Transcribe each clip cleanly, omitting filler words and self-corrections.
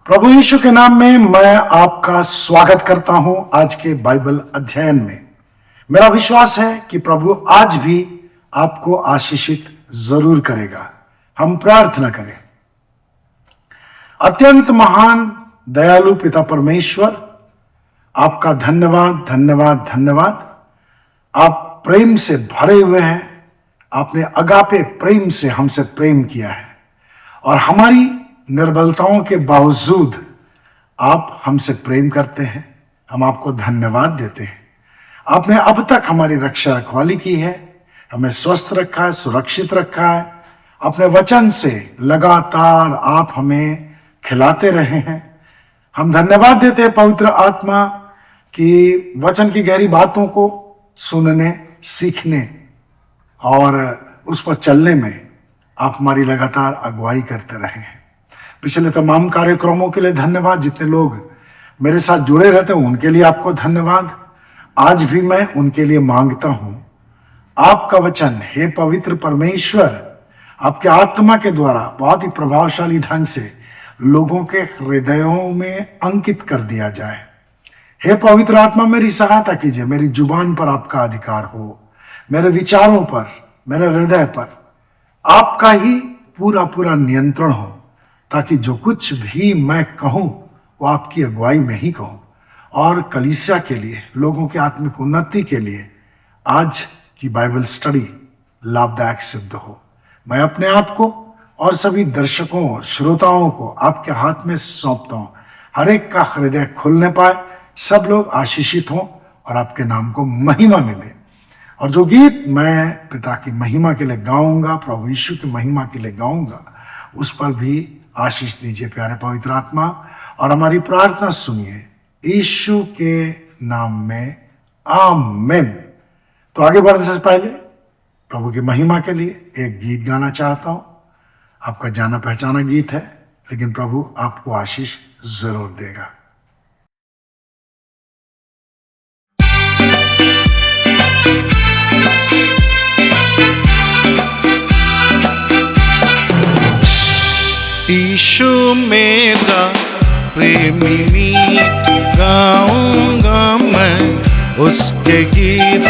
प्रभु यीशु के नाम में मैं आपका स्वागत करता हूं आज के बाइबल अध्ययन में। मेरा विश्वास है कि प्रभु आज भी आपको आशीषित जरूर करेगा। हम प्रार्थना करें। अत्यंत महान दयालु पिता परमेश्वर, आपका धन्यवाद धन्यवाद धन्यवाद। आप प्रेम से भरे हुए हैं। आपने अगापे प्रेम से हमसे प्रेम किया है और हमारी निर्बलताओं के बावजूद आप हमसे प्रेम करते हैं। हम आपको धन्यवाद देते हैं। आपने अब तक हमारी रक्षा रखवाली की है, हमें स्वस्थ रखा है, सुरक्षित रखा है। अपने वचन से लगातार आप हमें खिलाते रहे हैं। हम धन्यवाद देते हैं पवित्र आत्मा कि वचन की गहरी बातों को सुनने, सीखने और उस पर चलने में आप हमारी लगातार अगुवाई करते रहे हैं। पिछले तमाम कार्यक्रमों के लिए धन्यवाद। जितने लोग मेरे साथ जुड़े रहते हैं उनके लिए आपको धन्यवाद। आज भी मैं उनके लिए मांगता हूं आपका वचन, हे पवित्र परमेश्वर, आपके आत्मा के द्वारा बहुत ही प्रभावशाली ढंग से लोगों के हृदयों में अंकित कर दिया जाए। हे पवित्र आत्मा, मेरी सहायता कीजिए। मेरी जुबान पर आपका अधिकार हो, मेरे विचारों पर, मेरे हृदय पर आपका ही पूरा पूरा नियंत्रण हो, ताकि जो कुछ भी मैं कहूं वो आपकी अगुवाई में ही कहूं और कलीसिया के लिए, लोगों की आत्मिक उन्नति के लिए आज की बाइबल स्टडी लाभदायक सिद्ध हो। मैं अपने आप को और सभी दर्शकों और श्रोताओं को आपके हाथ में सौंपता हूं। हर एक का हृदय खुलने पाए, सब लोग आशीषित हों और आपके नाम को महिमा मिले। और जो गीत मैं पिता की महिमा के लिए गाऊंगा, प्रभु यीशु की महिमा के लिए गाऊंगा, उस पर भी आशीष दीजिए प्यारे पवित्र आत्मा। और हमारी प्रार्थना सुनिए यीशु के नाम में, आमीन। तो आगे बढ़ने से पहले प्रभु की महिमा के लिए एक गीत गाना चाहता हूं। आपका जाना पहचाना गीत है, लेकिन प्रभु आपको आशीष जरूर देगा। यीशु मेरा प्रेमी, गाऊंगा मैं उसके गीत।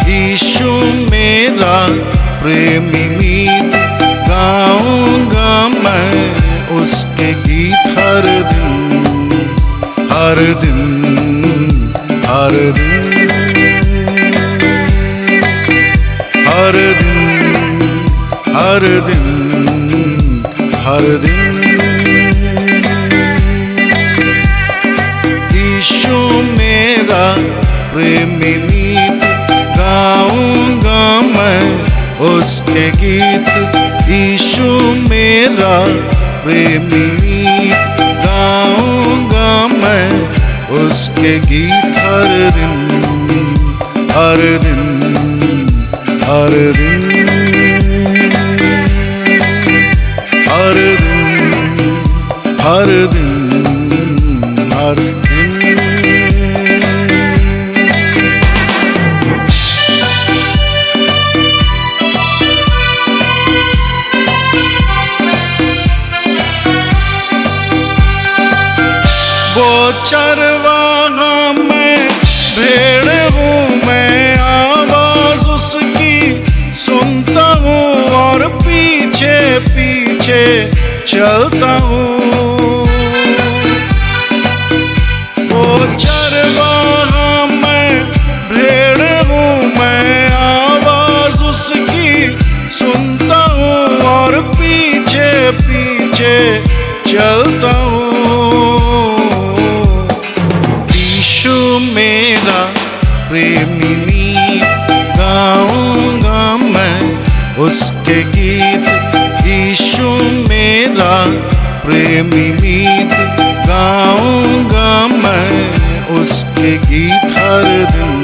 यीशु मेरा प्रेमी, गाऊंगा मैं उसके गीत। हर दिन हर दिन हर दिन हर दिन हर दिन हर दिन। यीशु मेरा प्रेमी, गाऊंगा मैं उसके गीत। यीशु मेरा प्रेमी, गाऊंगा मैं उसके गीत। हर दिन हर दिन हर दिन हर दिन हर दिन हर दिन। वो चरवाहा मैं, भेड़ हूँ मैं, आवाज उसकी सुनता हूँ और पीछे पीछे चलता हूँ। वो चरवाहा मैं, भेड़ हूँ मैं, आवाज उसकी सुनता हूँ और पीछे पीछे चलता हूँ। यीशु मेरा प्रेमी, गाऊंगा मैं उसके गीत। यीशु मेरा प्रेमी, गाऊंगा मैं उसके गीत। हर दिन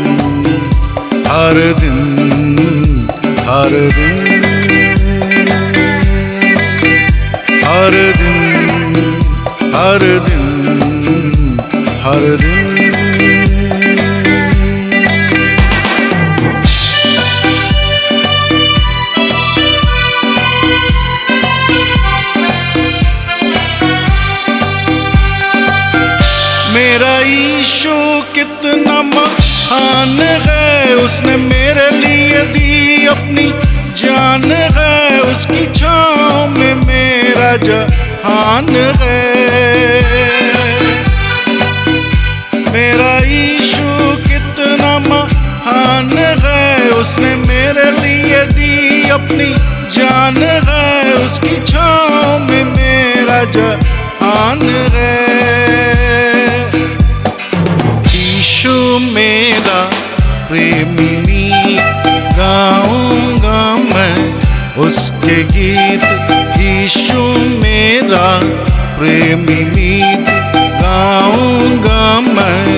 हर दिन हर दिन हर दिन हर दिन हर दिन। आन है, उसने मेरे लिए दी अपनी जान है, उसकी छाँव में मेरा जहान है। मेरा यीशु कितना महान है, उसने मेरे लिए दी अपनी जान है, उसकी छाँव में मेरा जहान है। यीशु मेरा प्रेमी, गाऊंगा मैं उसके गीत। यीशु मेरा प्रेमी, गाऊंगा मैं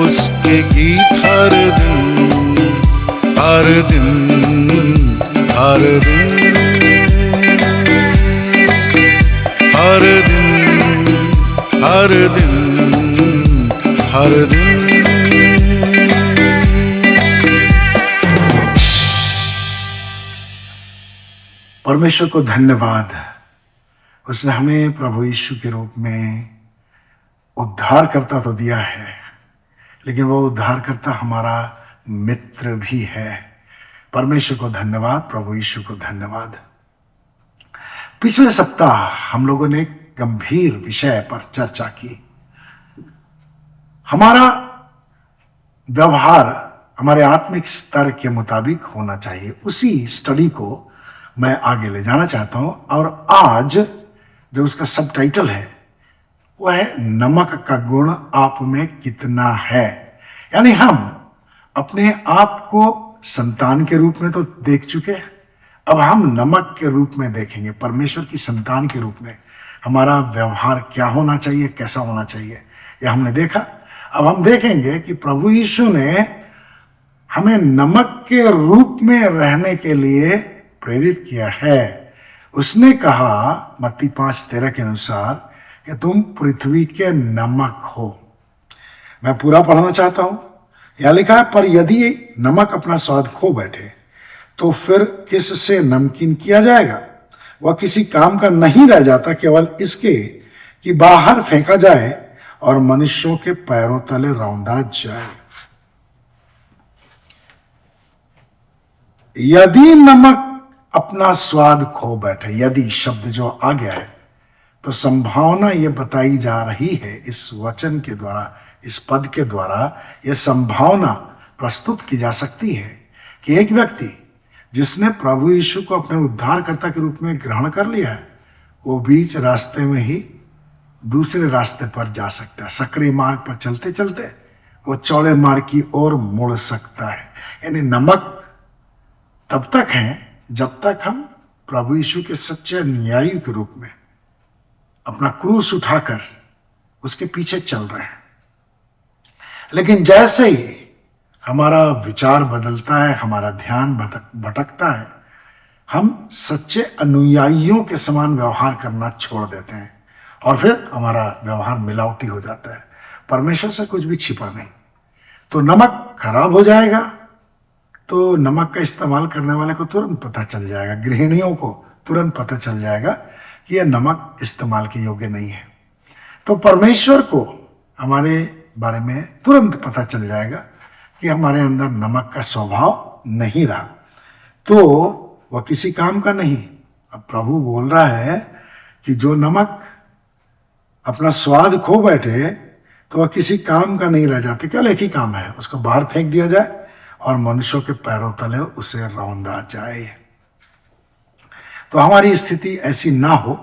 उसके गीत हर दिन, हर दिन, हर दिन, हर दिन, हर दिन, हर दिन। परमेश्वर को धन्यवाद, उसने हमें प्रभु यीशु के रूप में उद्धारकर्ता तो दिया है, लेकिन वो उद्धारकर्ता हमारा मित्र भी है। परमेश्वर को धन्यवाद, प्रभु यीशु को धन्यवाद। पिछले सप्ताह हम लोगों ने एक गंभीर विषय पर चर्चा की। हमारा व्यवहार हमारे आत्मिक स्तर के मुताबिक होना चाहिए। उसी स्टडी को मैं आगे ले जाना चाहता हूं, और आज जो उसका सब टाइटल है वह है नमक का गुण आप में कितना है। यानी हम अपने आप को संतान के रूप में तो देख चुके हैं, अब हम नमक के रूप में देखेंगे। परमेश्वर की संतान के रूप में हमारा व्यवहार क्या होना चाहिए, कैसा होना चाहिए, यह हमने देखा। अब हम देखेंगे कि प्रभु यीशु ने हमें नमक के रूप में रहने के लिए प्रेरित किया है। उसने कहा मत्ती 5:13 के अनुसार कि तुम पृथ्वी के नमक हो। मैं पूरा पढ़ना चाहता हूं। यह लिखा है, पर यदि नमक अपना स्वाद खो बैठे तो फिर किससे नमकीन किया जाएगा? वह किसी काम का नहीं रह जाता, केवल इसके कि बाहर फेंका जाए और मनुष्यों के पैरों तले रौंदा जाए। यदि नमक अपना स्वाद खो बैठे, यदि शब्द जो आ गया है, तो संभावना यह बताई जा रही है इस वचन के द्वारा, इस पद के द्वारा यह संभावना प्रस्तुत की जा सकती है कि एक व्यक्ति जिसने प्रभु यीशु को अपने उद्धारकर्ता के रूप में ग्रहण कर लिया है, वो बीच रास्ते में ही दूसरे रास्ते पर जा सकता है। सकरे मार्ग पर चलते चलते वो चौड़े मार्ग की ओर मुड़ सकता है। यानी नमक तब तक है जब तक हम प्रभु यीशु के सच्चे अनुयायी के रूप में अपना क्रूस उठाकर उसके पीछे चल रहे हैं। लेकिन जैसे ही हमारा विचार बदलता है, हमारा ध्यान भटकता है, हम सच्चे अनुयायियों के समान व्यवहार करना छोड़ देते हैं और फिर हमारा व्यवहार मिलावटी हो जाता है। परमेश्वर से कुछ भी छिपा नहीं। तो नमक खराब हो जाएगा तो नमक का इस्तेमाल करने वाले को तुरंत पता चल जाएगा, गृहिणियों को तुरंत पता चल जाएगा कि यह नमक इस्तेमाल के योग्य नहीं है। तो परमेश्वर को हमारे बारे में तुरंत पता चल जाएगा कि हमारे अंदर नमक का स्वभाव नहीं रहा, तो वह किसी काम का नहीं। अब प्रभु बोल रहा है कि जो नमक अपना स्वाद खो बैठे तो वह किसी काम का नहीं रह जाते। केवल एक ही काम है, उसको बाहर फेंक दिया जाए और मनुष्यों के पैरों तले उसे रौंदा जाए। तो हमारी स्थिति ऐसी ना हो,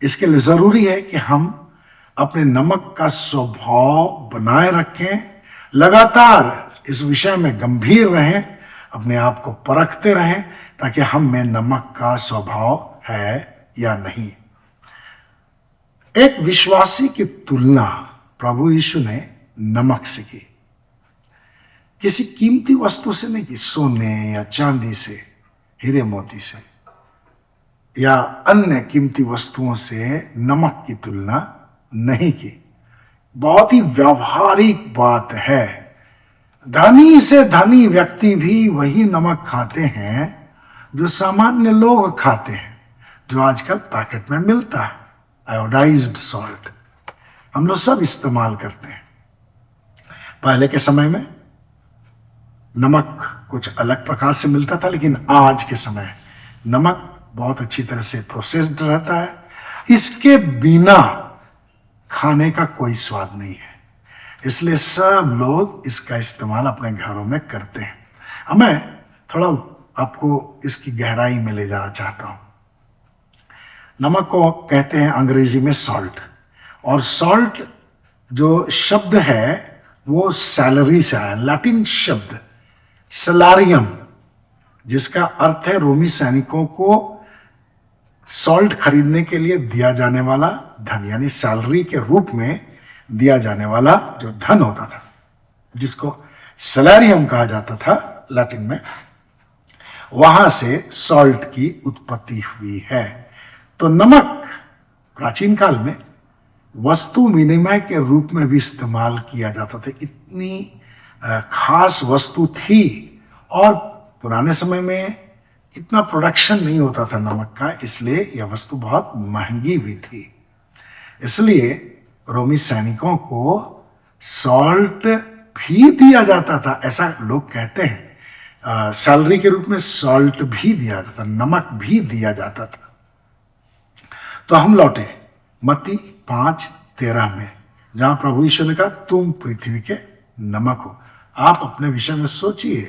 इसके लिए जरूरी है कि हम अपने नमक का स्वभाव बनाए रखें, लगातार इस विषय में गंभीर रहें, अपने आप को परखते रहें ताकि हम में नमक का स्वभाव है या नहीं। एक विश्वासी की तुलना प्रभु यीशु ने नमक से की, किसी कीमती वस्तु से नहीं की, सोने या चांदी से, हीरे मोती से या अन्य कीमती वस्तुओं से नमक की तुलना नहीं की। बहुत ही व्यावहारिक बात है। धनी से धनी व्यक्ति भी वही नमक खाते हैं जो सामान्य लोग खाते हैं, जो आजकल पैकेट में मिलता है, आयोडाइज्ड सॉल्ट। हम लोग सब इस्तेमाल करते हैं। पहले के समय में नमक कुछ अलग प्रकार से मिलता था, लेकिन आज के समय नमक बहुत अच्छी तरह से प्रोसेस्ड रहता है। इसके बिना खाने का कोई स्वाद नहीं है, इसलिए सब लोग इसका इस्तेमाल अपने घरों में करते हैं। अब मैं थोड़ा आपको इसकी गहराई में ले जाना चाहता हूं। नमक को कहते हैं अंग्रेजी में सॉल्ट, और सॉल्ट जो शब्द है वो सैलरी से आया, लैटिन शब्द सलारियम, जिसका अर्थ है रोमी सैनिकों को सॉल्ट खरीदने के लिए दिया जाने वाला धन, यानी सैलरी के रूप में दिया जाने वाला जो धन होता था, जिसको सलारियम कहा जाता था लैटिन में, वहां से सॉल्ट की उत्पत्ति हुई है। तो नमक प्राचीन काल में वस्तु विनिमय के रूप में भी इस्तेमाल किया जाता था। इतनी खास वस्तु थी, और पुराने समय में इतना प्रोडक्शन नहीं होता था नमक का, इसलिए यह वस्तु बहुत महंगी भी थी। इसलिए रोमी सैनिकों को सॉल्ट भी दिया जाता था, ऐसा लोग कहते हैं। सैलरी के रूप में सॉल्ट भी दिया जाता था, नमक भी दिया जाता था। तो हम लौटे मत्ती 5:13 में, जहां प्रभु यीशु ने कहा तुम पृथ्वी के नमक हो। आप अपने विषय में सोचिए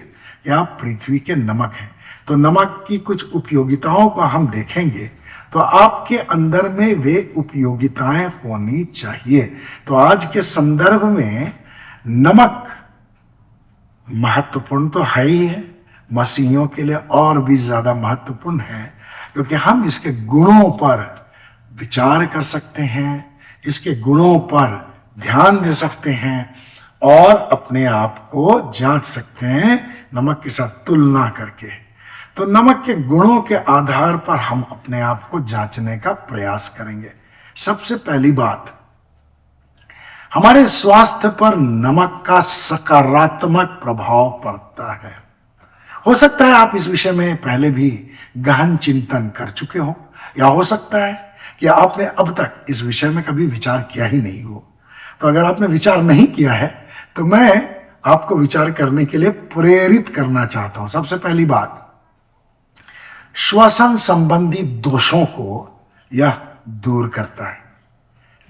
कि आप पृथ्वी के नमक हैं। तो नमक की कुछ उपयोगिताओं को हम देखेंगे, तो आपके अंदर में वे उपयोगिताएं होनी चाहिए। तो आज के संदर्भ में नमक महत्वपूर्ण तो है ही है, मसीहियों के लिए और भी ज्यादा महत्वपूर्ण है, क्योंकि हम इसके गुणों पर विचार कर सकते हैं, इसके गुणों पर ध्यान दे सकते हैं, और अपने आप को जांच सकते हैं नमक के साथ तुलना करके। तो नमक के गुणों के आधार पर हम अपने आप को जांचने का प्रयास करेंगे। सबसे पहली बात, हमारे स्वास्थ्य पर नमक का सकारात्मक प्रभाव पड़ता है। हो सकता है आप इस विषय में पहले भी गहन चिंतन कर चुके हो, या हो सकता है कि आपने अब तक इस विषय में कभी विचार किया ही नहीं हो। तो अगर आपने विचार नहीं किया है तो मैं आपको विचार करने के लिए प्रेरित करना चाहता हूं। सबसे पहली बात, श्वसन संबंधी दोषों को यह दूर करता है।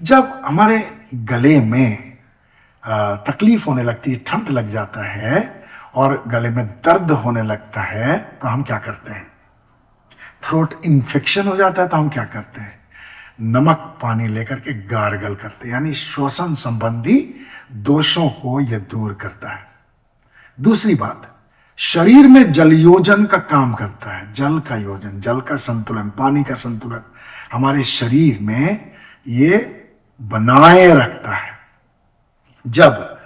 जब हमारे गले में तकलीफ होने लगती है, ठंड लग जाता है और गले में दर्द होने लगता है, तो हम क्या करते हैं? थ्रोट इन्फेक्शन हो जाता है तो हम क्या करते हैं? नमक पानी लेकर के गार्गल करते हैं, यानी श्वसन संबंधी दोषों को यह दूर करता है। दूसरी बात, शरीर में जल योजन का काम करता है। जल का योजन, जल का संतुलन, पानी का संतुलन हमारे शरीर में ये बनाए रखता है। जब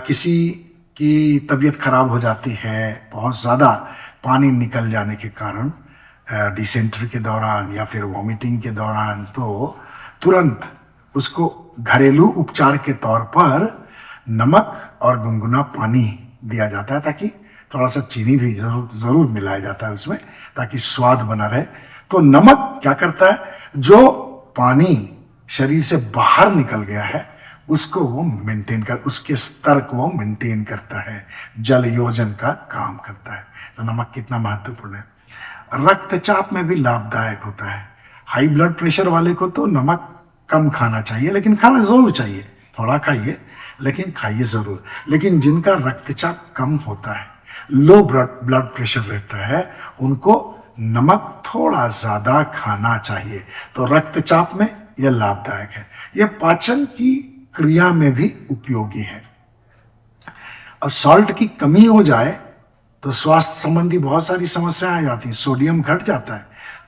किसी की तबीयत खराब हो जाती है, बहुत ज़्यादा पानी निकल जाने के कारण, डिसेंट्री के दौरान या फिर वॉमिटिंग के दौरान, तो तुरंत उसको घरेलू उपचार के तौर पर नमक और गुनगुना पानी दिया जाता है, ताकि थोड़ा सा चीनी भी जरूर मिलाया जाता है उसमें, ताकि स्वाद बना रहे। तो नमक क्या करता है? जो पानी शरीर से बाहर निकल गया है उसको वो मेंटेन कर, उसके स्तर को वो मेंटेन करता है, जल योजन का काम करता है। तो नमक कितना महत्वपूर्ण है। रक्तचाप में भी लाभदायक होता है। हाई ब्लड प्रेशर वाले को तो नमक कम खाना चाहिए, लेकिन खाना जरूर चाहिए, थोड़ा खाइए लेकिन खाइए जरूर। लेकिन जिनका रक्तचाप कम होता है, लो ब्लड प्रेशर रहता है, उनको नमक थोड़ा ज्यादा खाना चाहिए। तो रक्तचाप में यह लाभदायक है। यह पाचन की क्रिया में भी उपयोगी है। अब सॉल्ट की कमी हो जाए तो स्वास्थ्य संबंधी बहुत सारी समस्याएं आ जाती हैं। सोडियम घट जाता है,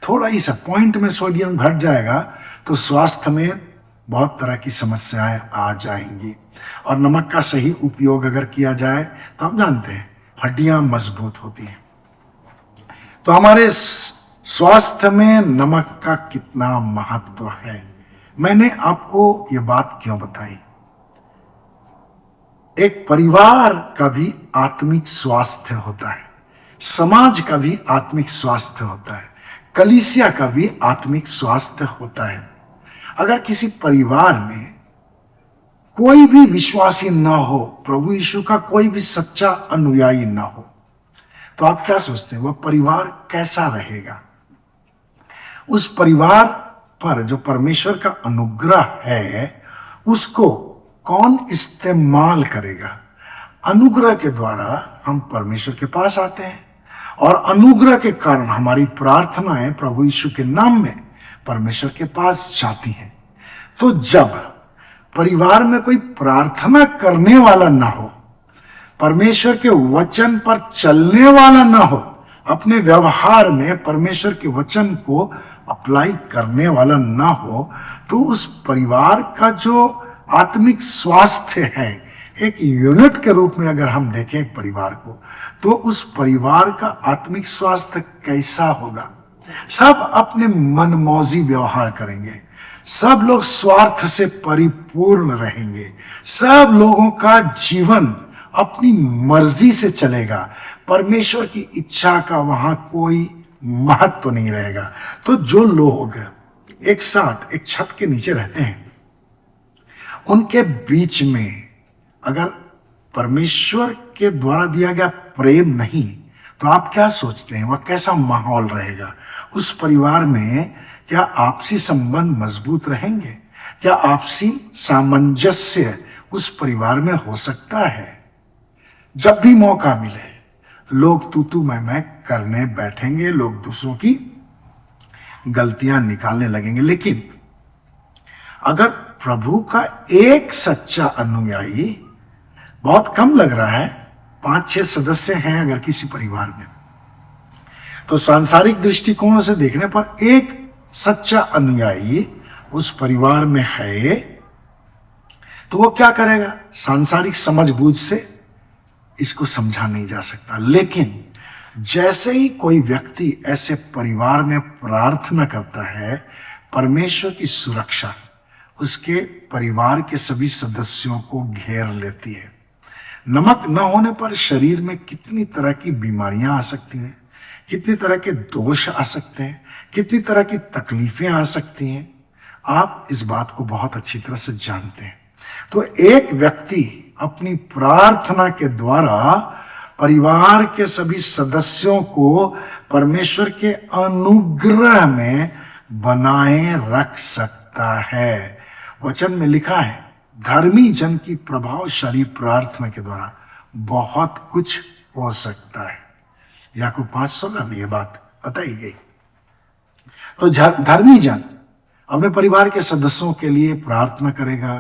थोड़ा ही सा पॉइंट में सोडियम घट जाएगा तो स्वास्थ्य में बहुत तरह की समस्याएं आ जाएंगी। और नमक का सही उपयोग अगर किया जाए तो हम जानते हैं हड्डियां मजबूत होती हैं। तो हमारे स्वास्थ्य में नमक का कितना महत्व है, मैंने आपको यह बात क्यों बताई? एक परिवार का भी आत्मिक स्वास्थ्य होता है, समाज का भी आत्मिक स्वास्थ्य होता है, कलीसिया का भी आत्मिक स्वास्थ्य होता है। अगर किसी परिवार में कोई भी विश्वासी ना हो, प्रभु यीशु का कोई भी सच्चा अनुयायी ना हो, तो आप क्या सोचते हैं वह परिवार कैसा रहेगा? उस परिवार पर जो परमेश्वर का अनुग्रह है उसको कौन इस्तेमाल करेगा? अनुग्रह के द्वारा हम परमेश्वर के पास आते हैं और अनुग्रह के कारण हमारी प्रार्थनाएं प्रभु यीशु के नाम में परमेश्वर के पास जाती हैं। तो जब परिवार में कोई प्रार्थना करने वाला ना हो, परमेश्वर के वचन पर चलने वाला ना हो, अपने व्यवहार में परमेश्वर के वचन को अप्लाई करने वाला ना हो, तो उस परिवार का जो आत्मिक स्वास्थ्य है, एक यूनिट के रूप में अगर हम देखें एक परिवार को, तो उस परिवार का आत्मिक स्वास्थ्य कैसा होगा? सब अपने मनमौजी व्यवहार करेंगे, सब लोग स्वार्थ से परिपूर्ण रहेंगे, सब लोगों का जीवन अपनी मर्जी से चलेगा, परमेश्वर की इच्छा का वहां कोई महत्व नहीं रहेगा। तो जो लोग एक साथ एक छत के नीचे रहते हैं, उनके बीच में अगर परमेश्वर के द्वारा दिया गया प्रेम नहीं, तो आप क्या सोचते हैं वह कैसा माहौल रहेगा? उस परिवार में क्या आपसी संबंध मजबूत रहेंगे? क्या आपसी सामंजस्य उस परिवार में हो सकता है? जब भी मौका मिले लोग तू मैं करने बैठेंगे, लोग दूसरों की गलतियां निकालने लगेंगे। लेकिन अगर प्रभु का एक सच्चा अनुयायी, बहुत कम लग रहा है, 5-6 सदस्य हैं अगर किसी परिवार में, तो सांसारिक दृष्टिकोण से देखने पर एक सच्चा अनुयायी उस परिवार में है, तो वो क्या करेगा? सांसारिक समझबूझ से इसको समझा नहीं जा सकता। लेकिन जैसे ही कोई व्यक्ति ऐसे परिवार में प्रार्थना करता है, परमेश्वर की सुरक्षा उसके परिवार के सभी सदस्यों को घेर लेती है। नमक न होने पर शरीर में कितनी तरह की बीमारियां आ सकती हैं, कितनी तरह के दोष आ सकते हैं, कितनी तरह की तकलीफें आ सकती हैं। आप इस बात को बहुत अच्छी तरह से जानते हैं। तो एक व्यक्ति अपनी प्रार्थना के द्वारा परिवार के सभी सदस्यों को परमेश्वर के अनुग्रह में बनाए रख सकता है। वचन में लिखा है, धर्मी जन की प्रभावशाली प्रार्थना के द्वारा बहुत कुछ हो सकता है। याकूब 5:16 में यह बात बताई गई। तो धर्मी जन अपने परिवार के सदस्यों के लिए प्रार्थना करेगा,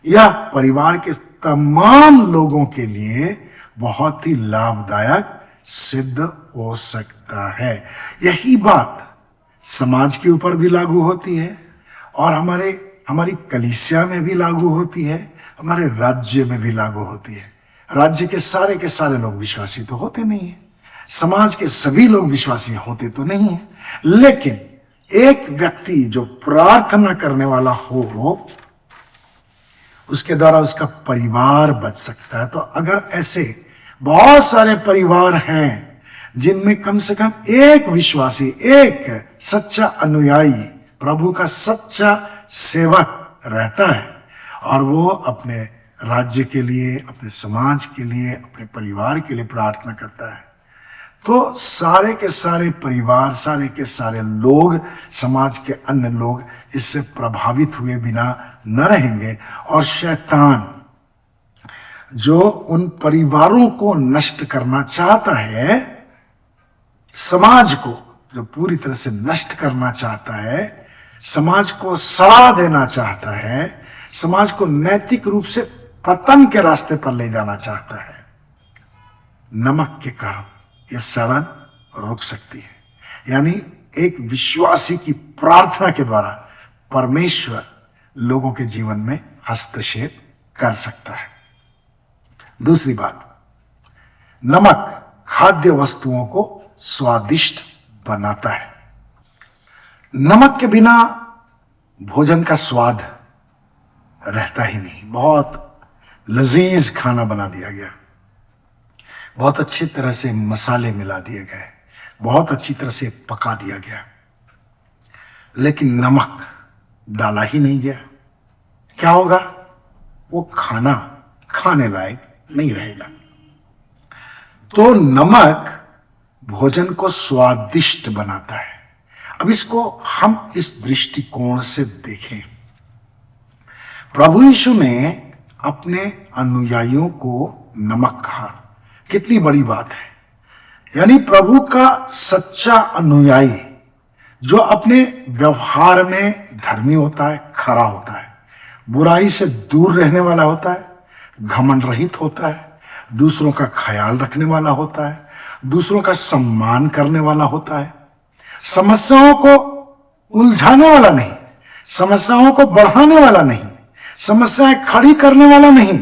यह परिवार के तमाम लोगों के लिए बहुत ही लाभदायक सिद्ध हो सकता है। यही बात समाज के ऊपर भी लागू होती है और हमारी कलीसिया में भी लागू होती है, हमारे राज्य में भी लागू होती है। राज्य के सारे लोग विश्वासी तो होते नहीं हैं, समाज के सभी लोग विश्वासी होते तो नहीं हैं, लेकिन एक व्यक्ति जो प्रार्थना करने वाला हो, उसके द्वारा उसका परिवार बच सकता है। तो अगर ऐसे बहुत सारे परिवार हैं जिनमें कम से कम एक विश्वासी, एक सच्चा अनुयायी, प्रभु का सच्चा सेवक रहता है और वो अपने राज्य के लिए, अपने समाज के लिए, अपने परिवार के लिए प्रार्थना करता है, तो सारे के सारे परिवार, सारे के सारे लोग, समाज के अन्य लोग इससे प्रभावित हुए बिना न रहेंगे और शैतान जो उन परिवारों को नष्ट करना चाहता है, समाज को जो पूरी तरह से नष्ट करना चाहता है, समाज को सड़ा देना चाहता है, समाज को नैतिक रूप से पतन के रास्ते पर ले जाना चाहता है, नमक के कारण यह सड़न रुक सकती है। यानी एक विश्वासी की प्रार्थना के द्वारा परमेश्वर लोगों के जीवन में हस्तक्षेप कर सकता है। दूसरी बात, नमक खाद्य वस्तुओं को स्वादिष्ट बनाता है। नमक के बिना भोजन का स्वाद रहता ही नहीं। बहुत लजीज खाना बना दिया गया, बहुत अच्छी तरह से मसाले मिला दिए गए, बहुत अच्छी तरह से पका दिया गया, लेकिन नमक डाला ही नहीं गया, क्या होगा? वो खाना खाने लायक नहीं रहेगा। तो नमक भोजन को स्वादिष्ट बनाता है। अब इसको हम इस दृष्टिकोण से देखें। प्रभु यीशु ने अपने अनुयायियों को नमक कहा, कितनी बड़ी बात है। यानी प्रभु का सच्चा अनुयायी जो अपने व्यवहार में धर्मी होता है, खरा होता है, बुराई से दूर रहने वाला होता है, घमंड रहित होता है, दूसरों का ख्याल रखने वाला होता है, दूसरों का सम्मान करने वाला होता है, समस्याओं को उलझाने वाला नहीं, समस्याओं को बढ़ाने वाला नहीं, समस्याएं खड़ी करने वाला नहीं,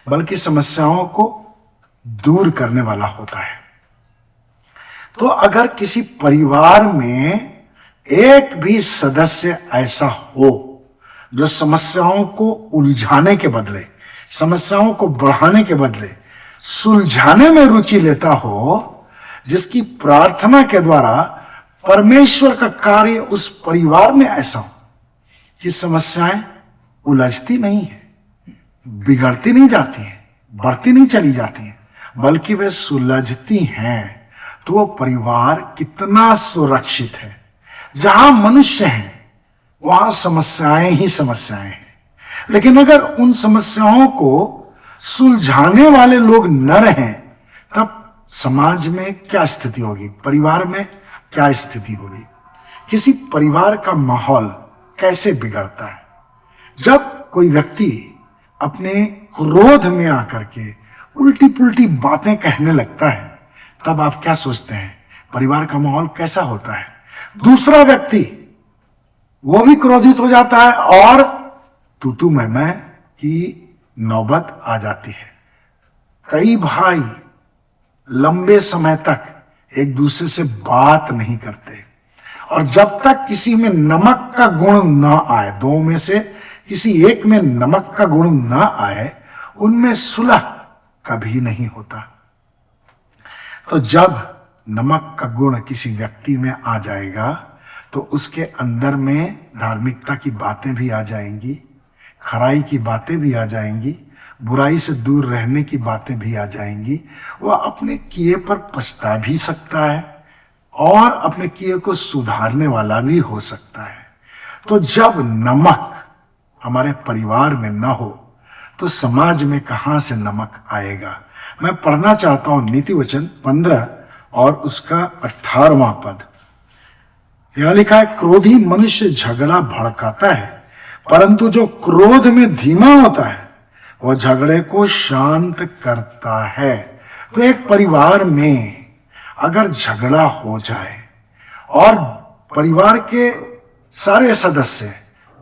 बल्कि समस्याओं को दूर करने वाला होता है। तो अगर किसी परिवार में एक भी सदस्य ऐसा हो जो समस्याओं को उलझाने के बदले, समस्याओं को बढ़ाने के बदले सुलझाने में रुचि लेता हो, जिसकी प्रार्थना के द्वारा परमेश्वर का कार्य उस परिवार में ऐसा हो कि समस्याएं उलझती नहीं है, बिगड़ती नहीं जाती हैं, बढ़ती नहीं चली जाती हैं, बल्कि वे सुलझती हैं, तो वो परिवार कितना सुरक्षित है। जहां मनुष्य हैं वहां समस्याएं ही समस्याएं हैं। लेकिन अगर उन समस्याओं को सुलझाने वाले लोग न रहें, तब समाज में क्या स्थिति होगी, परिवार में क्या स्थिति होगी, किसी परिवार का माहौल कैसे बिगड़ता है। जब कोई व्यक्ति अपने क्रोध में आकर के उल्टी पुल्टी बातें कहने लगता है, तब आप क्या सोचते हैं परिवार का माहौल कैसा होता है। दूसरा व्यक्ति वो भी क्रोधित हो जाता है और तू मैं की नौबत आ जाती है। कई भाई लंबे समय तक एक दूसरे से बात नहीं करते, और जब तक किसी में नमक का गुण ना आए, दो में से किसी एक में नमक का गुण ना आए, उनमें सुलह कभी नहीं होता। तो जब नमक का गुण किसी व्यक्ति में आ जाएगा तो उसके अंदर में धार्मिकता की बातें भी आ जाएंगी, खराई की बातें भी आ जाएंगी, बुराई से दूर रहने की बातें भी आ जाएंगी। वह अपने किए पर पछता भी सकता है और अपने किए को सुधारने वाला भी हो सकता है। तो जब नमक हमारे परिवार में न हो तो समाज में कहां से नमक आएगा। मैं पढ़ना चाहता हूं नीति वचन 15 और उसका 18वां पद। यह लिखा है, क्रोधी मनुष्य झगड़ा भड़काता है, परंतु जो क्रोध में धीमा होता है वह झगड़े को शांत करता है। तो एक परिवार में अगर झगड़ा हो जाए और परिवार के सारे सदस्य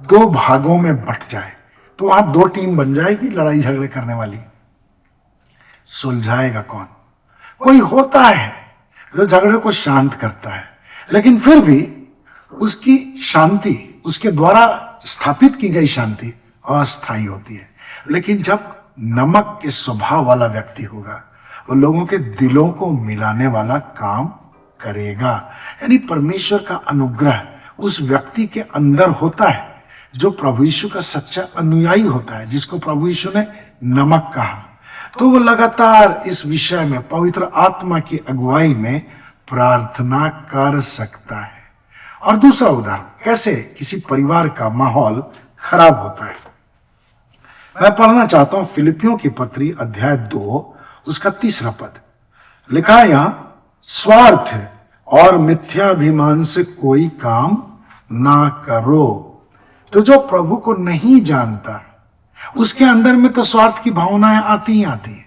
दो भागों में बंट जाए, तो वहां दो टीम बन जाएगी लड़ाई झगड़े करने वाली। सुलझाएगा कौन? कोई होता है जो झगड़े को शांत करता है, लेकिन फिर भी उसकी शांति, उसके द्वारा स्थापित की गई शांति अस्थायी होती है। लेकिन जब नमक के स्वभाव वाला व्यक्ति होगा, वो लोगों के दिलों को मिलाने वाला काम करेगा। यानी परमेश्वर का अनुग्रह उस व्यक्ति के अंदर होता है जो प्रभु यीशु का सच्चा अनुयायी होता है, जिसको प्रभु यीशु ने नमक कहा। तो वो लगातार इस विषय में पवित्र आत्मा की अगुवाई में प्रार्थना कर सकता है। और दूसरा उदाहरण, कैसे किसी परिवार का माहौल खराब होता है। मैं पढ़ना चाहता हूं फिलिपियों की पत्री अध्याय 2 उसका 3 पद। लिखा है यहां, स्वार्थ और मिथ्याभिमान से कोई काम ना करो। तो जो प्रभु को नहीं जानता उसके अंदर में तो स्वार्थ की भावनाएं आती ही आती है,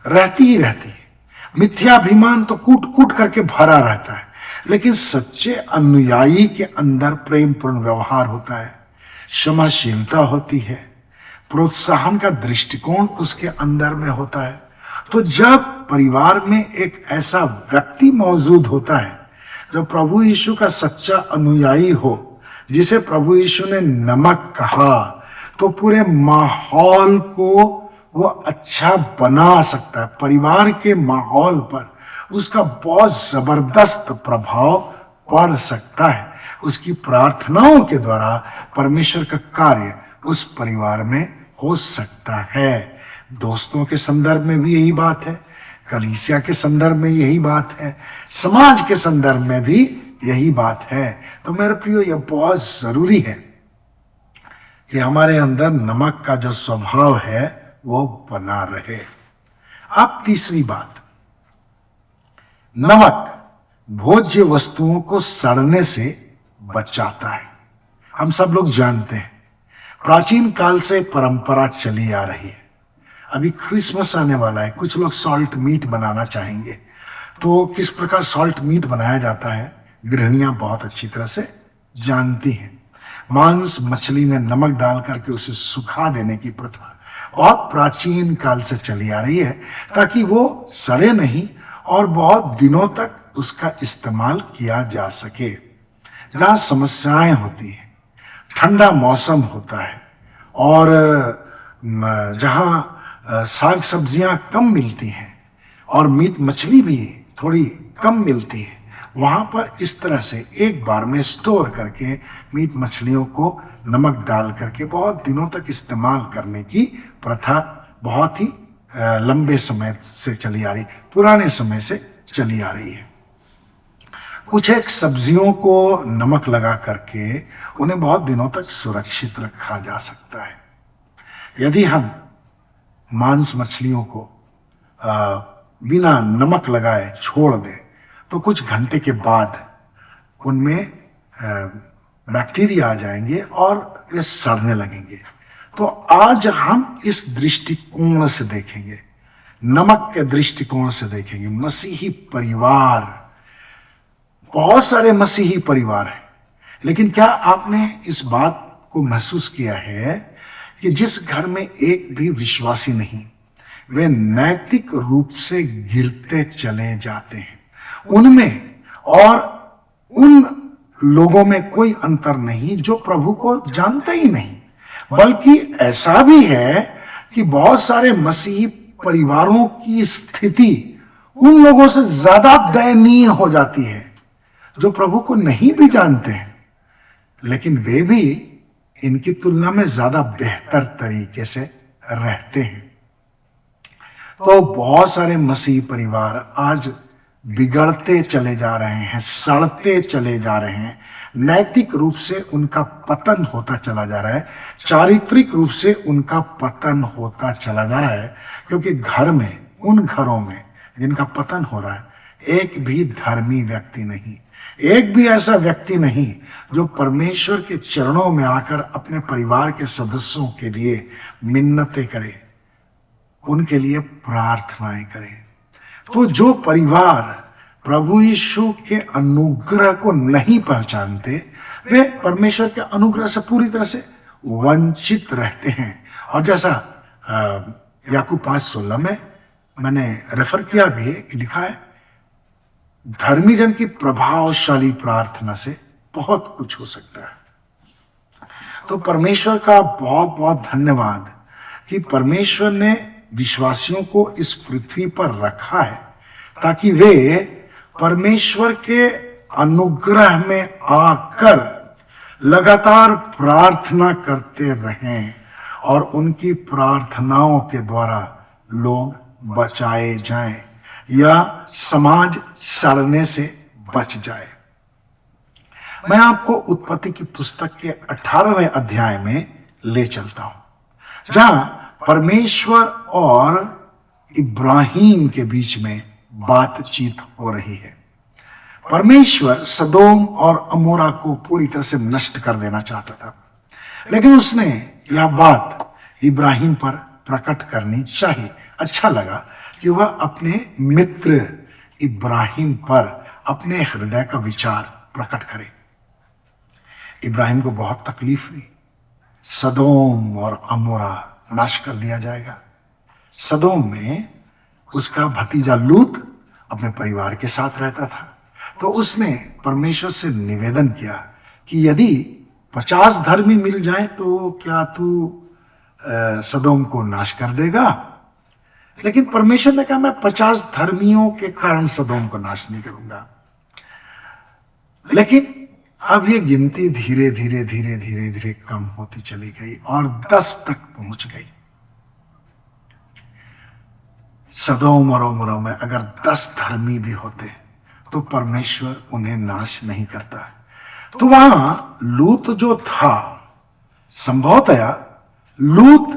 रहती ही रहती है। मिथ्याभिमान तो कूट कूट करके भरा रहता है। लेकिन सच्चे अनुयायी के अंदर प्रेमपूर्ण व्यवहार होता है, क्षमाशीलता होती है, प्रोत्साहन का दृष्टिकोण उसके अंदर में होता है। तो जब परिवार में एक ऐसा व्यक्ति मौजूद होता है जो प्रभु यीशु का सच्चा अनुयायी हो, जिसे प्रभु यीशु ने नमक कहा, तो पूरे माहौल को वो अच्छा बना सकता है। परिवार के माहौल पर उसका बहुत जबरदस्त प्रभाव पड़ सकता है। उसकी प्रार्थनाओं के द्वारा परमेश्वर का कार्य उस परिवार में हो सकता है। दोस्तों के संदर्भ में भी यही बात है, कलीसिया के संदर्भ में यही बात है, समाज के संदर्भ में भी यही बात है। तो मेरे प्रियो, यह बहुत जरूरी है कि हमारे अंदर नमक का जो स्वभाव है वो बना रहे। अब तीसरी बात, नमक भोज्य वस्तुओं को सड़ने से बचाता है। हम सब लोग जानते हैं, प्राचीन काल से परंपरा चली आ रही है। अभी क्रिसमस आने वाला है, कुछ लोग सॉल्ट मीट बनाना चाहेंगे। तो किस प्रकार सॉल्ट मीट बनाया जाता है, गृहिणियां बहुत अच्छी तरह से जानती हैं। मांस मछली में नमक डाल करके उसे सुखा देने की प्रथा बहुत प्राचीन काल से चली आ रही है, ताकि वो सड़े नहीं और बहुत दिनों तक उसका इस्तेमाल किया जा सके। जहाँ समस्याएं होती हैं, ठंडा मौसम होता है और जहाँ साग सब्जियां कम मिलती हैं और मीट मछली भी थोड़ी कम मिलती है, वहाँ पर इस तरह से एक बार में स्टोर करके मीट मछलियों को नमक डाल करके बहुत दिनों तक इस्तेमाल करने की प्रथा बहुत ही लंबे समय से चली आ रही, पुराने समय से चली आ रही है। कुछ एक सब्जियों को नमक लगा करके उन्हें बहुत दिनों तक सुरक्षित रखा जा सकता है। यदि हम मांस मछलियों को बिना नमक लगाए छोड़ दें तो कुछ घंटे के बाद उनमें बैक्टीरिया आ जाएंगे और वे सड़ने लगेंगे। तो आज हम इस दृष्टिकोण से देखेंगे, नमक के दृष्टिकोण से देखेंगे। मसीही परिवार, बहुत सारे मसीही परिवार हैं, लेकिन क्या आपने इस बात को महसूस किया है कि जिस घर में एक भी विश्वासी नहीं, वे नैतिक रूप से गिरते चले जाते हैं। उनमें और उन लोगों में कोई अंतर नहीं जो प्रभु को जानते ही नहीं, बल्कि ऐसा भी है कि बहुत सारे मसीही परिवारों की स्थिति उन लोगों से ज्यादा दयनीय हो जाती है जो प्रभु को नहीं भी जानते हैं, लेकिन वे भी इनकी तुलना में ज्यादा बेहतर तरीके से रहते हैं। तो बहुत सारे मसीही परिवार आज बिगड़ते चले जा रहे हैं, सड़ते चले जा रहे हैं, नैतिक रूप से उनका पतन होता चला जा रहा है, चारित्रिक रूप से उनका पतन होता चला जा रहा है, क्योंकि घर में, उन घरों में जिनका पतन हो रहा है, एक भी धर्मी व्यक्ति नहीं, एक भी ऐसा व्यक्ति नहीं जो परमेश्वर के चरणों में आकर अपने परिवार के सदस्यों के लिए मिन्नतें करे, उनके लिए प्रार्थनाएं करे। तो जो परिवार प्रभु यीशु के अनुग्रह को नहीं पहचानते, वे परमेश्वर के अनुग्रह से पूरी तरह से वंचित रहते हैं। और जैसा याकूब 5:16 में मैंने रेफर किया भी है कि लिखा है, धर्मी जन की प्रभावशाली प्रार्थना से बहुत कुछ हो सकता है। तो परमेश्वर का बहुत बहुत धन्यवाद कि परमेश्वर ने विश्वासियों को इस पृथ्वी पर रखा है ताकि वे परमेश्वर के अनुग्रह में आकर लगातार प्रार्थना करते रहें और उनकी प्रार्थनाओं के द्वारा लोग बचाए जाएं या समाज सड़ने से बच जाए। मैं आपको उत्पत्ति की पुस्तक के 18वें अध्याय में ले चलता हूं, जहां परमेश्वर और इब्राहिम के बीच में बातचीत हो रही है। परमेश्वर सदोम और अमोरा को पूरी तरह से नष्ट कर देना चाहता था, लेकिन उसने यह बात इब्राहिम पर प्रकट करनी चाहिए। अच्छा लगा कि वह अपने मित्र इब्राहिम पर अपने हृदय का विचार प्रकट करे। इब्राहिम को बहुत तकलीफ हुई, सदोम और अमोरा नाश कर दिया जाएगा। सदोम में उसका भतीजा लूत अपने परिवार के साथ रहता था, तो उसने परमेश्वर से निवेदन किया कि यदि 50 धर्मी मिल जाएं तो क्या तू सदोम को नाश कर देगा? लेकिन परमेश्वर ने कहा, मैं 50 धर्मियों के कारण सदोम को नाश नहीं करूंगा। लेकिन अब ये गिनती धीरे धीरे धीरे धीरे धीरे कम होती चली गई और 10 तक पहुंच गई। सदोम और अमोरा में अगर 10 धर्मी भी होते तो परमेश्वर उन्हें नाश नहीं करता। तो वहां लूत जो था, संभवतया लूत,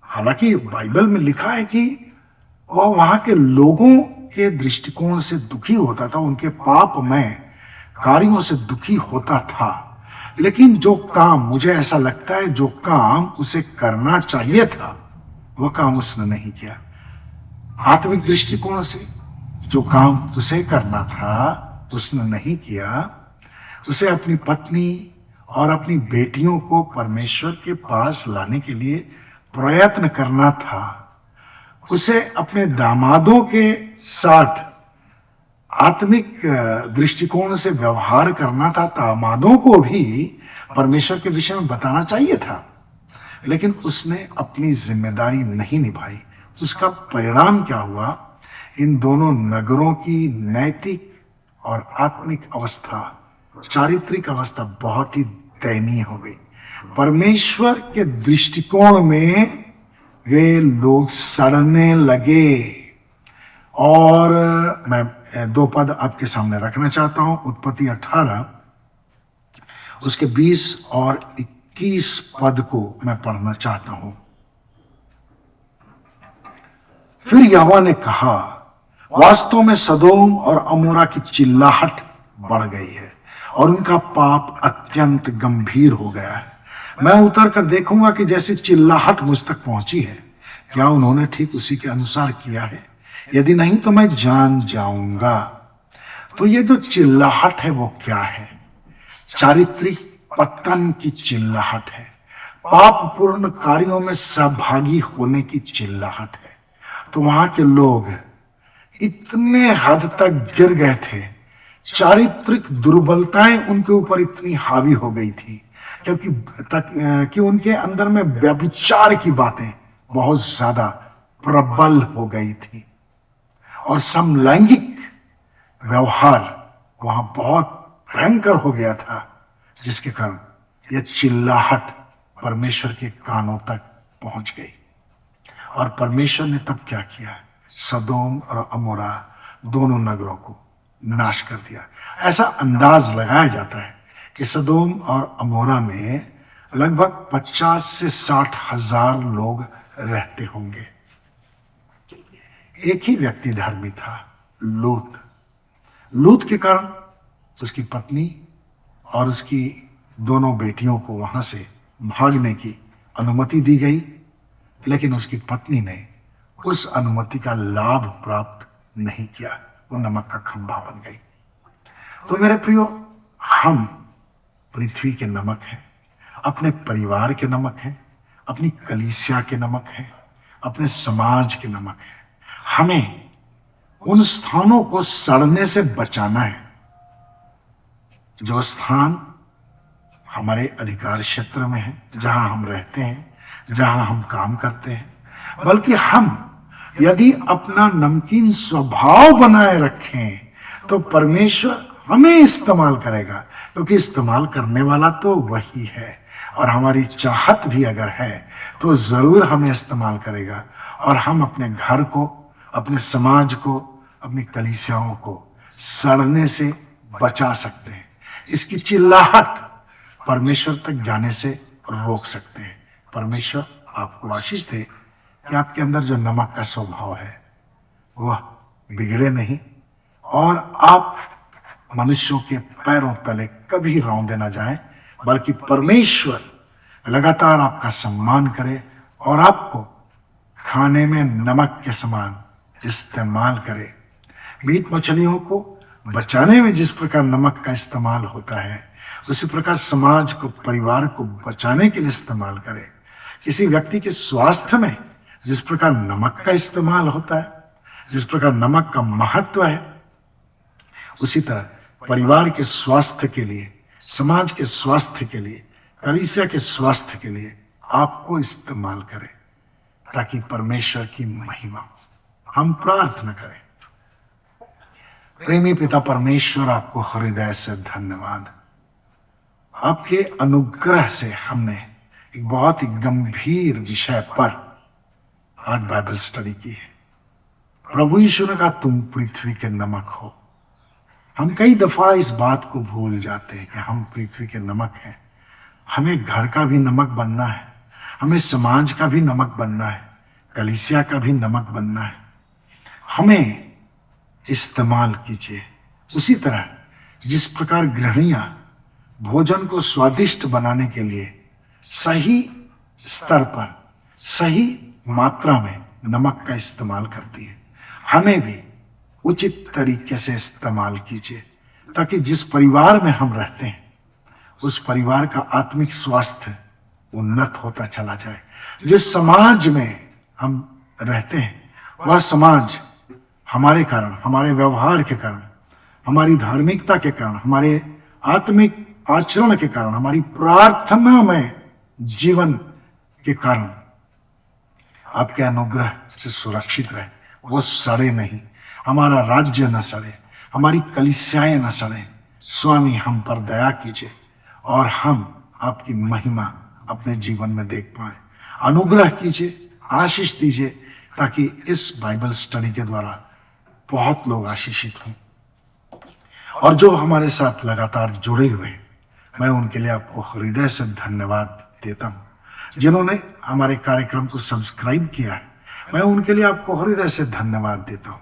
हालांकि बाइबल में लिखा है कि वह वहां के लोगों के दृष्टिकोण से दुखी होता था, उनके पापमय कार्यों से दुखी होता था, लेकिन जो काम, मुझे ऐसा लगता है, जो काम उसे करना चाहिए था वह काम उसने नहीं किया। आत्मिक दृष्टिकोण से जो काम उसे करना था उसने नहीं किया। उसे अपनी पत्नी और अपनी बेटियों को परमेश्वर के पास लाने के लिए प्रयत्न करना था। उसे अपने दामादों के साथ आत्मिक दृष्टिकोण से व्यवहार करना था। दामादों को भी परमेश्वर के विषय में बताना चाहिए था, लेकिन उसने अपनी जिम्मेदारी नहीं निभाई। उसका परिणाम क्या हुआ? इन दोनों नगरों की नैतिक और आत्मिक अवस्था, चारित्रिक अवस्था बहुत ही दयनीय हो गई। परमेश्वर के दृष्टिकोण में वे लोग सड़ने लगे। और मैं 2 पद आपके सामने रखना चाहता हूं। उत्पत्ति 18 उसके 20 और 21 पद को मैं पढ़ना चाहता हूं। फिर यहोवा ने कहा, वास्तव में सदोम और अमोरा की चिल्लाहट बढ़ गई है और उनका पाप अत्यंत गंभीर हो गया है। मैं उतर कर देखूंगा कि जैसी चिल्लाहट मुझ तक पहुंची है, क्या उन्होंने ठीक उसी के अनुसार किया है? यदि नहीं तो मैं जान जाऊंगा। तो ये जो चिल्लाहट है वो क्या है? चारित्रिक पतन की चिल्लाहट है, पापपूर्ण कार्यों में सहभागी होने की चिल्लाहट है। तो वहां के लोग इतने हद तक गिर गए थे, चारित्रिक दुर्बलताएं उनके ऊपर इतनी हावी हो गई थी कि उनके अंदर में व्यभिचार की बातें बहुत ज्यादा प्रबल हो गई थी और समलैंगिक व्यवहार वहां बहुत भयंकर हो गया था, जिसके कारण यह चिल्लाहट परमेश्वर के कानों तक पहुंच गई। और परमेश्वर ने तब क्या किया? सदोम और अमोरा दोनों नगरों को नाश कर दिया। ऐसा अंदाज लगाया जाता है कि सदोम और अमोरा में लगभग 50 से 60 हजार लोग रहते होंगे। एक ही व्यक्ति धर्मी था, लूत। लूत के कारण उसकी पत्नी और उसकी दोनों बेटियों को वहां से भागने की अनुमति दी गई, लेकिन उसकी पत्नी ने उस अनुमति का लाभ प्राप्त नहीं किया। वो नमक का खंभा बन गई। तो मेरे प्रियो, हम पृथ्वी के नमक हैं, अपने परिवार के नमक हैं, अपनी कलीसिया के नमक हैं, अपने समाज के नमक हैं। हमें उन स्थानों को सड़ने से बचाना है जो स्थान हमारे अधिकार क्षेत्र में है, जहां हम रहते हैं, जहां हम काम करते हैं। बल्कि हम यदि अपना नमकीन स्वभाव बनाए रखें तो परमेश्वर हमें इस्तेमाल करेगा, क्योंकि इस्तेमाल करने वाला तो वही है। और हमारी चाहत भी अगर है तो जरूर हमें इस्तेमाल करेगा और हम अपने घर को, अपने समाज को, अपनी कलीसियाओं को सड़ने से बचा सकते हैं। इसकी चिल्लाहट परमेश्वर तक जाने से रोक सकते हैं। परमेश्वर आपको आशीष दे कि आपके अंदर जो नमक का स्वभाव है वह बिगड़े नहीं और आप मनुष्यों के पैरों तले कभी रौंदे न जाएं, बल्कि परमेश्वर लगातार आपका सम्मान करे और आपको खाने में नमक के समान इस्तेमाल करे। मीट मछलियों को बचाने में जिस प्रकार नमक का इस्तेमाल होता है, उसी प्रकार समाज को, परिवार को बचाने के लिए इस्तेमाल करे। किसी व्यक्ति के स्वास्थ्य में जिस प्रकार नमक का इस्तेमाल होता है, जिस प्रकार नमक का महत्व है, उसी तरह परिवार के स्वास्थ्य के लिए, समाज के स्वास्थ्य के लिए, कलीसिया के स्वास्थ्य के लिए आपको इस्तेमाल करें, ताकि परमेश्वर की महिमा। हम प्रार्थना करें। प्रेमी पिता परमेश्वर, आपको हृदय से धन्यवाद। आपके अनुग्रह से हमने एक बहुत ही गंभीर विषय पर आज बाइबल स्टडी की है। प्रभु यीशु ने कहा, तुम पृथ्वी के नमक हो। हम कई दफा इस बात को भूल जाते हैं कि हम पृथ्वी के नमक हैं। हमें घर का भी नमक बनना है, हमें समाज का भी नमक बनना है, कलीसिया का भी नमक बनना है। हमें इस्तेमाल कीजिए। उसी तरह जिस प्रकार गृहिणियां भोजन को स्वादिष्ट बनाने के लिए सही स्तर पर, सही मात्रा में नमक का इस्तेमाल करती है, हमें भी उचित तरीके से इस्तेमाल कीजिए, ताकि जिस परिवार में हम रहते हैं उस परिवार का आत्मिक स्वास्थ्य उन्नत होता चला जाए। जिस समाज में हम रहते हैं वह समाज हमारे कारण, हमारे व्यवहार के कारण, हमारी धार्मिकता के कारण, हमारे आत्मिक आचरण के कारण, हमारी प्रार्थना में जीवन के कारण आपके अनुग्रह से सुरक्षित रहे, वो सड़े नहीं, हमारा राज्य न सड़े, हमारी कलीसियाएं न सड़े। स्वामी, हम पर दया कीजिए और हम आपकी महिमा अपने जीवन में देख पाए। अनुग्रह कीजिए, आशीष दीजिए, ताकि इस बाइबल स्टडी के द्वारा बहुत लोग आशीषित हों। और जो हमारे साथ लगातार जुड़े हुए हैं, मैं उनके लिए आपको हृदय से धन्यवाद देता हूँ। जिन्होंने हमारे कार्यक्रम को सब्सक्राइब किया है, मैं उनके लिए आपको हृदय से धन्यवाद देता हूँ।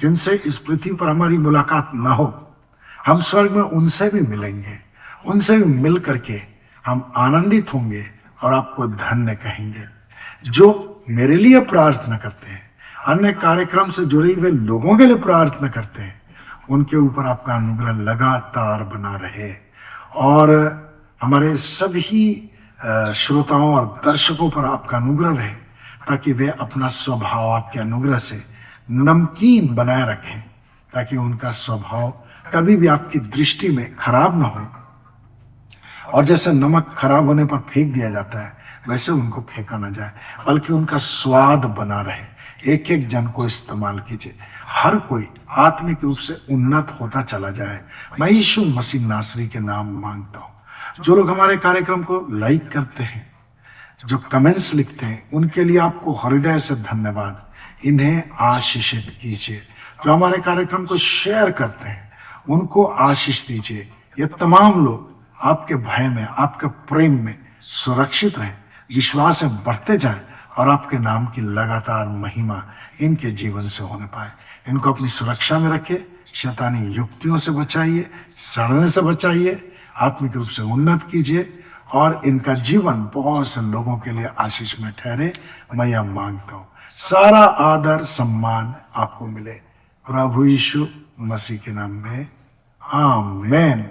जिनसे इस पृथ्वी पर हमारी मुलाकात ना हो, हम स्वर्ग में उनसे भी मिलेंगे, उनसे भी मिल करके हम आनंदित होंगे और आपको धन्य कहेंगे। जो मेरे लिए प्रार्थना करते हैं, अन्य कार्यक्रम से जुड़े हुए लोगों के लिए प्रार्थना करते हैं, उनके ऊपर आपका अनुग्रह लगातार बना रहे और हमारे सभी श्रोताओं और दर्शकों पर आपका अनुग्रह रहे, ताकि वे अपना स्वभाव आपके अनुग्रह से नमकीन बनाए रखें, ताकि उनका स्वभाव कभी भी आपकी दृष्टि में खराब ना हो। और जैसे नमक खराब होने पर फेंक दिया जाता है, वैसे उनको फेंका ना जाए, बल्कि उनका स्वाद बना रहे। एक एक जन को इस्तेमाल कीजिए, हर कोई आत्मिक रूप से उन्नत होता चला जाए। मैं यीशु मसीह नासरी के नाम मांगता हूँ। जो लोग हमारे कार्यक्रम को लाइक करते हैं, जो कमेंट्स लिखते हैं, उनके लिए आपको हृदय से धन्यवाद। इन्हें आशीषित कीजिए। जो हमारे कार्यक्रम को शेयर करते हैं, उनको आशीष दीजिए। ये तमाम लोग आपके भय में, आपके प्रेम में सुरक्षित रहें, विश्वास में बढ़ते जाएं और आपके नाम की लगातार महिमा इनके जीवन से होने पाए। इनको अपनी सुरक्षा में रखिए, शैतानी युक्तियों से बचाइए, सड़ने से बचाइए, आत्मिक रूप से उन्नत कीजिए और इनका जीवन बहुत से लोगों के लिए आशीष में ठहरे। मैं यह मांगता हूँ, सारा आदर सम्मान आपको मिले, प्रभु यीशु मसीह के नाम में, आमीन।